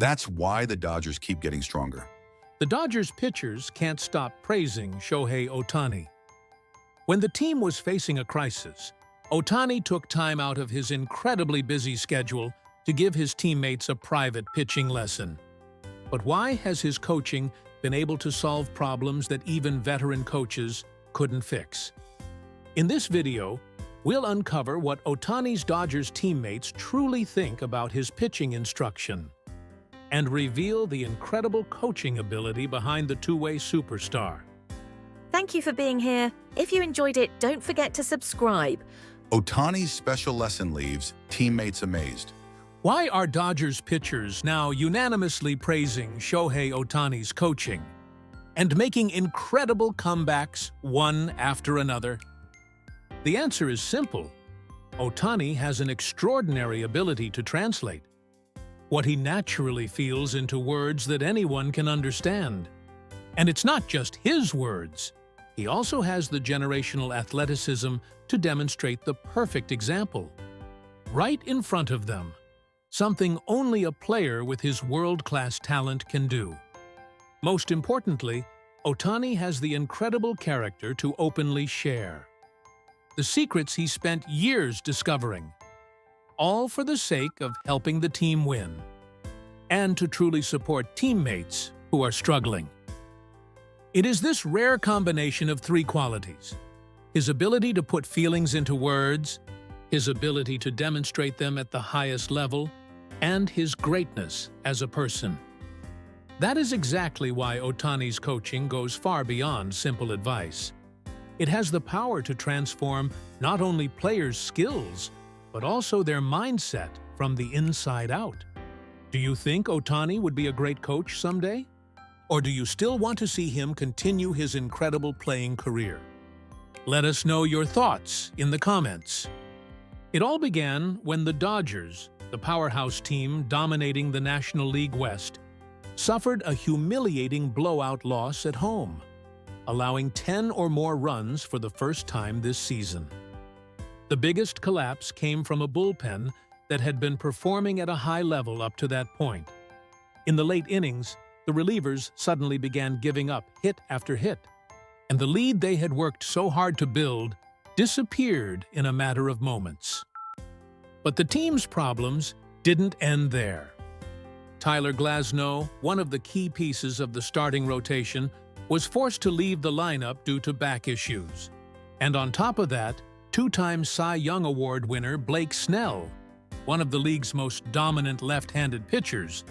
That's why the Dodgers keep getting stronger. The Dodgers pitchers can't stop praising Shohei Ohtani. When the team was facing a crisis, Ohtani took time out of his incredibly busy schedule to give his teammates a private pitching lesson. But why has his coaching been able to solve problems that even veteran coaches couldn't fix? In this video, we'll uncover what Ohtani's Dodgers teammates truly think about his pitching instruction and reveal the incredible coaching ability behind the two-way superstar. Thank you for being here. If you enjoyed it, don't forget to subscribe. Ohtani's special lesson leaves teammates amazed. Why are Dodgers pitchers now unanimously praising Shohei Ohtani's coaching and making incredible comebacks one after another? The answer is simple. Ohtani has an extraordinary ability to translate what he naturally feels into words that anyone can understand. And it's not just his words. He also has the generational athleticism to demonstrate the perfect example. Right in front of them, something only a player with his world-class talent can do. Most importantly, Ohtani has the incredible character to openly share the secrets he spent years discovering, all for the sake of helping the team win, and to truly support teammates who are struggling. It is this rare combination of three qualities: his ability to put feelings into words, his ability to demonstrate them at the highest level, and his greatness as a person. That is exactly why Ohtani's coaching goes far beyond simple advice. It has the power to transform not only players' skills, but also their mindset from the inside out. Do you think Ohtani would be a great coach someday? Or do you still want to see him continue his incredible playing career? Let us know your thoughts in the comments. It all began when the Dodgers, the powerhouse team dominating the National League West, suffered a humiliating blowout loss at home, allowing 10 or more runs for the first time this season. The biggest collapse came from a bullpen that had been performing at a high level up to that point. In the late innings, the relievers suddenly began giving up hit after hit, and the lead they had worked so hard to build disappeared in a matter of moments. But the team's problems didn't end there. Tyler Glasnow, one of the key pieces of the starting rotation, was forced to leave the lineup due to back issues. And on top of that, two-time Cy Young Award winner Blake Snell, one of the league's most dominant left-handed pitchers,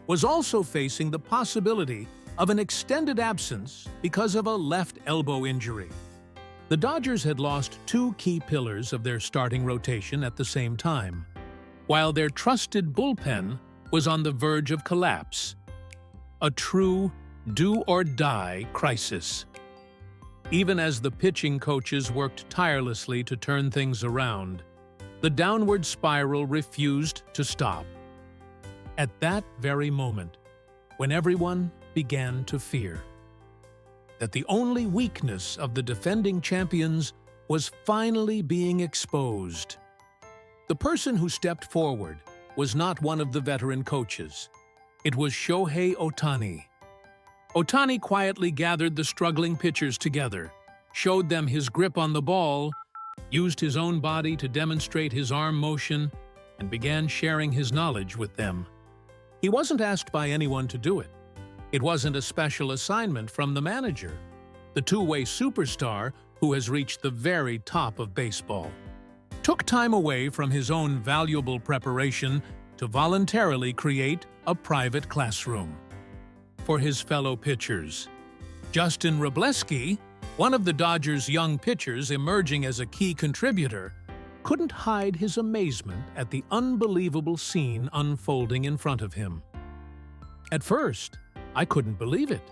was also facing the possibility of an extended absence because of a left elbow injury. The Dodgers had lost two key pillars of their starting rotation at the same time, while their trusted bullpen was on the verge of collapse. A true do-or-die crisis. Even as the pitching coaches worked tirelessly to turn things around, the downward spiral refused to stop. At that very moment, when everyone began to fear that the only weakness of the defending champions was finally being exposed. The person who stepped forward was not one of the veteran coaches. It was Shohei Ohtani. Ohtani quietly gathered the struggling pitchers together, showed them his grip on the ball, used his own body to demonstrate his arm motion, and began sharing his knowledge with them. He wasn't asked by anyone to do it. It wasn't a special assignment from the manager, the two-way superstar who has reached the very top of baseball. Took time away from his own valuable preparation to voluntarily create a private classroom for his fellow pitchers. Justin Wrobleski, one of the Dodgers' young pitchers emerging as a key contributor, couldn't hide his amazement at the unbelievable scene unfolding in front of him. At first, I couldn't believe it.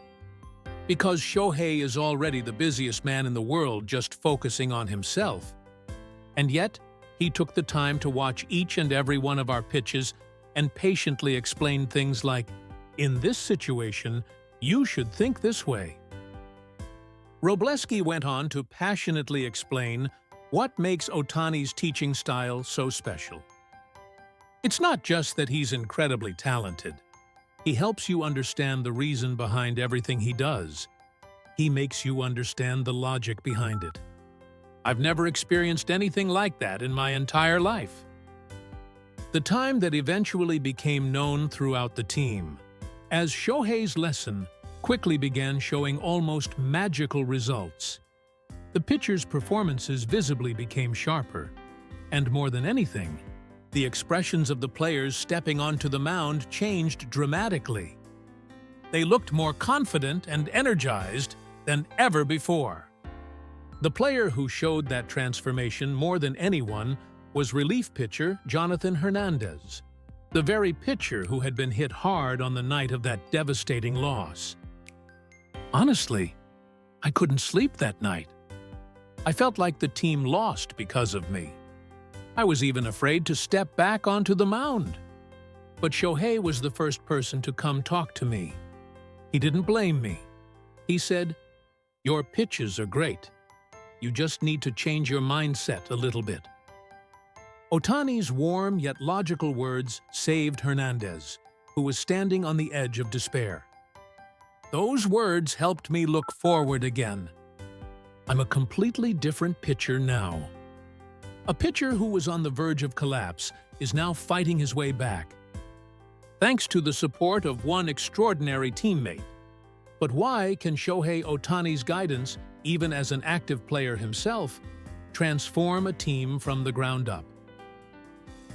Because Shohei is already the busiest man in the world just focusing on himself. And yet, he took the time to watch each and every one of our pitches and patiently explain things like, "In this situation, you should think this way." Wrobleski went on to passionately explain what makes Ohtani's teaching style so special. It's not just that he's incredibly talented. He helps you understand the reason behind everything he does. He makes you understand the logic behind it. I've never experienced anything like that in my entire life. The time that eventually became known throughout the team, as Shohei's lesson quickly began showing almost magical results. The pitchers' performances visibly became sharper, and more than anything, the expressions of the players stepping onto the mound changed dramatically. They looked more confident and energized than ever before. The player who showed that transformation more than anyone was relief pitcher Jonathan Hernandez, the very pitcher who had been hit hard on the night of that devastating loss. Honestly, I couldn't sleep that night. I felt like the team lost because of me. I was even afraid to step back onto the mound. But Shohei was the first person to come talk to me. He didn't blame me. He said, "Your pitches are great. You just need to change your mindset a little bit." Ohtani's warm yet logical words saved Hernandez, who was standing on the edge of despair. Those words helped me look forward again. I'm a completely different pitcher now. A pitcher who was on the verge of collapse is now fighting his way back. Thanks to the support of one extraordinary teammate. But why can Shohei Ohtani's guidance, even as an active player himself, transform a team from the ground up?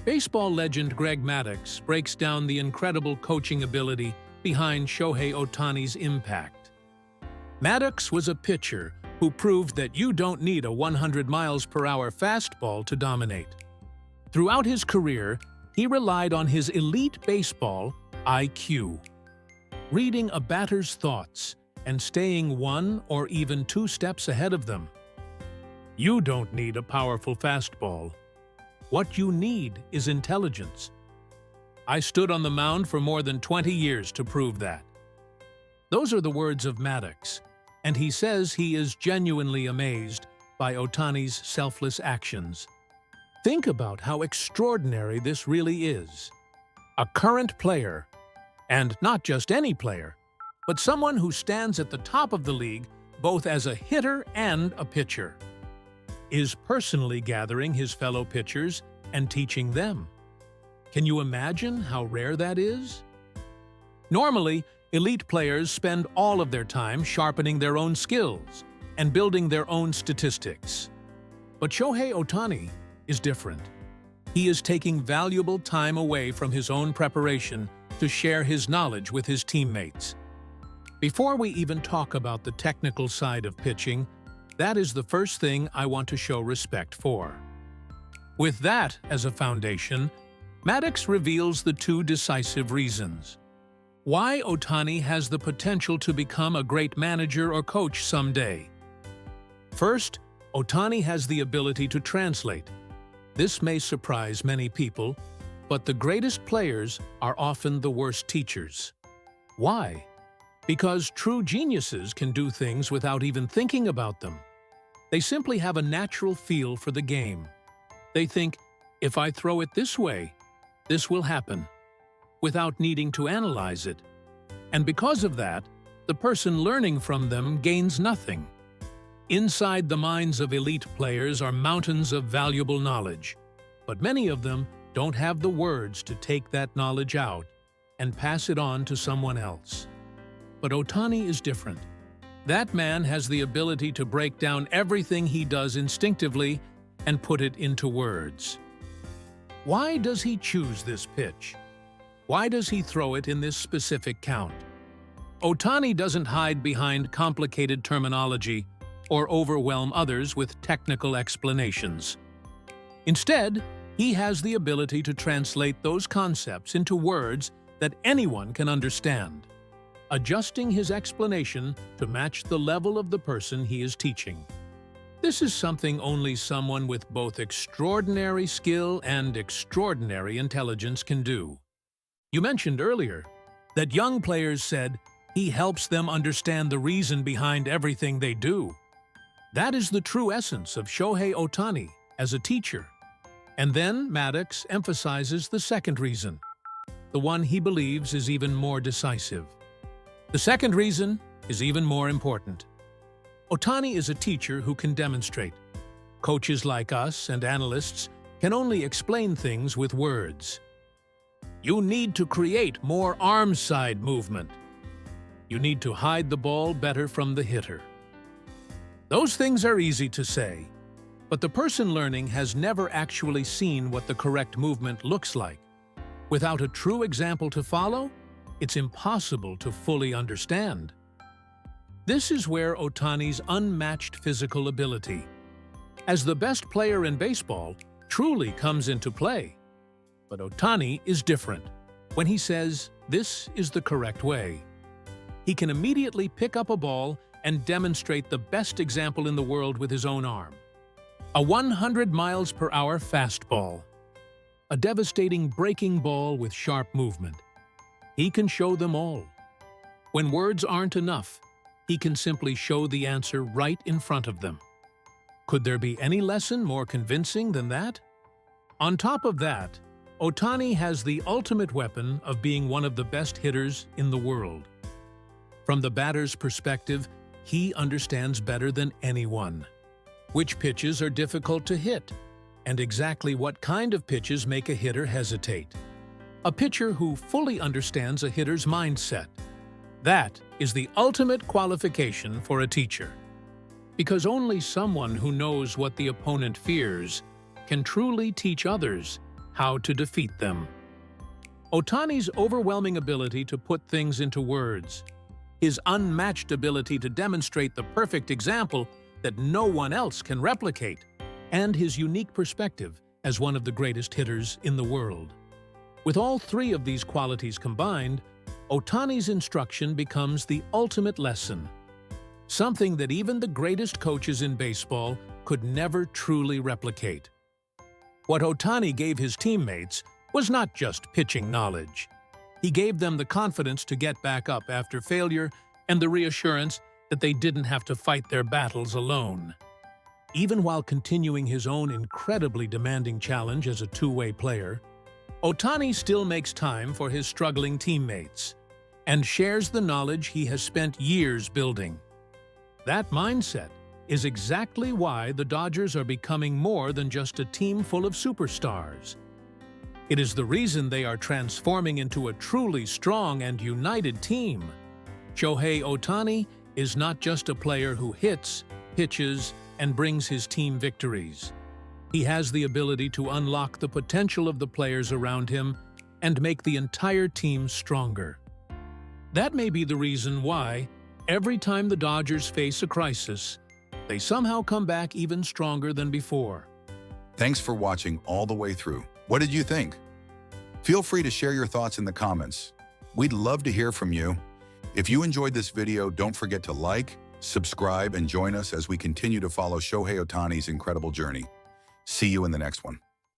Baseball legend Greg Maddux breaks down the incredible coaching ability behind Shohei Ohtani's impact. Maddux was a pitcher who proved that you don't need a 100 miles per hour fastball to dominate. Throughout his career, he relied on his elite baseball IQ, reading a batter's thoughts and staying 1 or even 2 steps ahead of them. You don't need a powerful fastball. What you need is intelligence. I stood on the mound for more than 20 years to prove that. Those are the words of Maddux, and he says he is genuinely amazed by Ohtani's selfless actions. Think about how extraordinary this really is. A current player, and not just any player, but someone who stands at the top of the league both as a hitter and a pitcher, is personally gathering his fellow pitchers and teaching them. Can you imagine how rare that is? Normally, elite players spend all of their time sharpening their own skills and building their own statistics. But Shohei Ohtani is different. He is taking valuable time away from his own preparation to share his knowledge with his teammates. Before we even talk about the technical side of pitching, that is the first thing I want to show respect for. With that as a foundation, Maddux reveals the 2 decisive reasons why Ohtani has the potential to become a great manager or coach someday. First, Ohtani has the ability to translate. This may surprise many people, but the greatest players are often the worst teachers. Why? Because true geniuses can do things without even thinking about them. They simply have a natural feel for the game. They think, if I throw it this way, this will happen, without needing to analyze it. And because of that, the person learning from them gains nothing. Inside the minds of elite players are mountains of valuable knowledge, but many of them don't have the words to take that knowledge out and pass it on to someone else. But Ohtani is different. That man has the ability to break down everything he does instinctively and put it into words. Why does he choose this pitch? Why does he throw it in this specific count? Ohtani doesn't hide behind complicated terminology or overwhelm others with technical explanations. Instead, he has the ability to translate those concepts into words that anyone can understand, adjusting his explanation to match the level of the person he is teaching. This is something only someone with both extraordinary skill and extraordinary intelligence can do. You mentioned earlier that young players said he helps them understand the reason behind everything they do. That is the true essence of Shohei Ohtani as a teacher. And then Maddux emphasizes the second reason. the one he believes is even more decisive. The second reason is even more important. Ohtani is a teacher who can demonstrate. Coaches like us and analysts can only explain things with words. You need to create more arm side movement. You need to hide the ball better from the hitter. Those things are easy to say, but the person learning has never actually seen what the correct movement looks like. Without a true example to follow, it's impossible to fully understand. This is where Ohtani's unmatched physical ability, as the best player in baseball, truly comes into play. But Ohtani is different. When he says, "This is the correct way," he can immediately pick up a ball and demonstrate the best example in the world with his own arm. A 100 miles per hour fastball. A devastating breaking ball with sharp movement. He can show them all. When words aren't enough, he can simply show the answer right in front of them. Could there be any lesson more convincing than that? On top of that, Ohtani has the ultimate weapon of being one of the best hitters in the world. From the batter's perspective, he understands better than anyone which pitches are difficult to hit, and exactly what kind of pitches make a hitter hesitate. A pitcher who fully understands a hitter's mindset. That is the ultimate qualification for a teacher. Because only someone who knows what the opponent fears can truly teach others how to defeat them. Ohtani's overwhelming ability to put things into words, his unmatched ability to demonstrate the perfect example that no one else can replicate, and his unique perspective as one of the greatest hitters in the world. With all three of these qualities combined, Ohtani's instruction becomes the ultimate lesson, something that even the greatest coaches in baseball could never truly replicate. What Ohtani gave his teammates was not just pitching knowledge. He gave them the confidence to get back up after failure and the reassurance that they didn't have to fight their battles alone. Even while continuing his own incredibly demanding challenge as a two-way player, Ohtani still makes time for his struggling teammates and shares the knowledge he has spent years building. That mindset is exactly why the Dodgers are becoming more than just a team full of superstars. It is the reason they are transforming into a truly strong and united team. Shohei Ohtani is not just a player who hits, pitches, and brings his team victories. He has the ability to unlock the potential of the players around him and make the entire team stronger. That may be the reason why, every time the Dodgers face a crisis, they somehow come back even stronger than before. Thanks for watching all the way through. What did you think? Feel free to share your thoughts in the comments. We'd love to hear from you. If you enjoyed this video, don't forget to like, subscribe, and join us as we continue to follow Shohei Ohtani's incredible journey. See you in the next one.